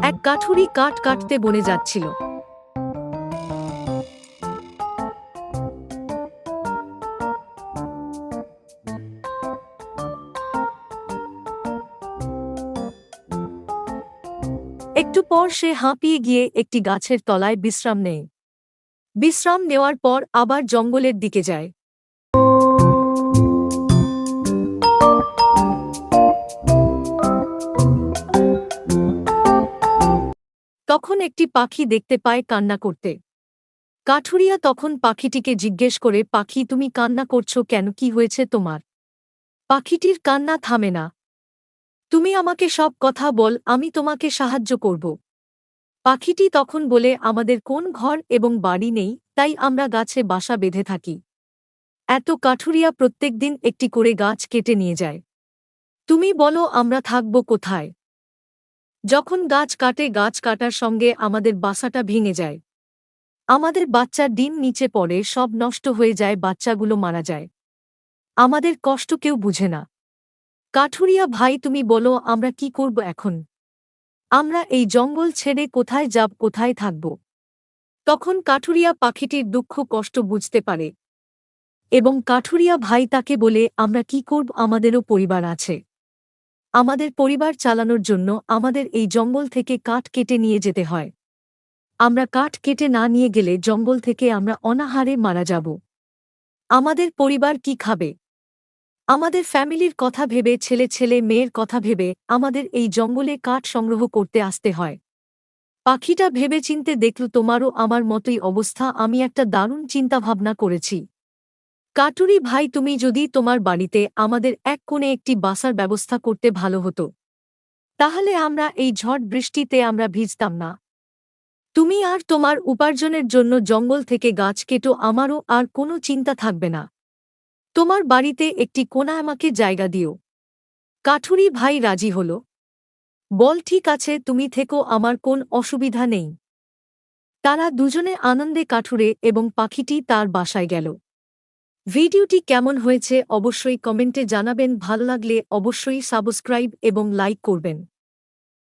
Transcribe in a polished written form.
এক কাঠুরি কাঠ কাটতে বনে যাচ্ছিল। একটু পর সে হাঁপিয়ে গিয়ে একটি গাছের তলায় বিশ্রাম নেয়। বিশ্রাম নেওয়ার পর আবার জঙ্গলের দিকে যায়। তখন একটি পাখি দেখতে পায় কান্না করতে। কাঠুরিয়া তখন পাখিটিকে জিজ্ঞেস করে, পাখি, তুমি কান্না করছো কেন? কি হয়েছে তোমার? পাখিটির কান্না থামে না। তুমি আমাকে সব কথা বল, আমি তোমাকে সাহায্য করব। পাখিটি তখন বলে, আমাদের কোন ঘর এবং বাড়ি নেই, তাই আমরা গাছে বাসা বেঁধে থাকি। এত কাঠুরিয়া প্রত্যেকদিন একটি করে গাছ কেটে নিয়ে যায়। তুমি বলো আমরা থাকব কোথায়? যখন গাছ কাটে, গাছ কাটার সঙ্গে আমাদের বাসাটা ভেঙে যায়। আমাদের বাচ্চার ডিম নিচে পড়ে, সব নষ্ট হয়ে যায়, বাচ্চাগুলো মারা যায়। আমাদের কষ্ট কেউ বুঝে না। কাঠুরিয়া ভাই, তুমি বলো আমরা কি করব এখন? আমরা এই জঙ্গল ছেড়ে কোথায় যাব, কোথায় থাকব? তখন কাঠুরিয়া পাখিটির দুঃখ কষ্ট বুঝতে পারে এবং কাঠুরিয়া ভাই তাকে বলে, আমরা কি করব? আমাদেরও পরিবার আছে। আমাদের পরিবার চালানোর জন্য আমাদের এই জঙ্গল থেকে কাঠ কেটে নিয়ে যেতে হয়। আমরা কাঠ কেটে না নিয়ে গেলে জঙ্গল থেকে আমরা অনাহারে মারা যাব। আমাদের পরিবার কি খাবে? আমাদের ফ্যামিলির কথা ভেবে, ছেলে ছেলে মেয়ের কথা ভেবে আমাদের এই জঙ্গলে কাঠ সংগ্রহ করতে আসতে হয়। পাখিটা ভেবেচিন্তে দেখল তোমারও আমার মতোই অবস্থা। আমি একটা দারুণ চিন্তাভাবনা করেছি। কাটুরি ভাই, তুমি যদি তোমার বাড়িতে আমাদের এক কোণে একটি বাসার ব্যবস্থা করতে ভালো হতো। তাহলে আমরা এই ঝড় বৃষ্টিতে আমরা ভিজতাম না। তুমি আর তোমার উপার্জনের জন্য জঙ্গল থেকে গাছ কেটো, আমারও আর কোনো চিন্তা থাকবে না। তোমার বাড়িতে একটি কোণা আমাকে জায়গা দিও। কাঠুরি ভাই রাজি হল। বল, ঠিক আছে, তুমি থেকো, আমার কোন অসুবিধা নেই। তারা দুজনে আনন্দে কাঠুরে এবং পাখিটি তার বাসায় গেল। ভিডিওটি কেমন হয়েছে অবশ্যই কমেন্টে জানাবেন। ভালো লাগলে অবশ্যই সাবস্ক্রাইব এবং লাইক করবেন।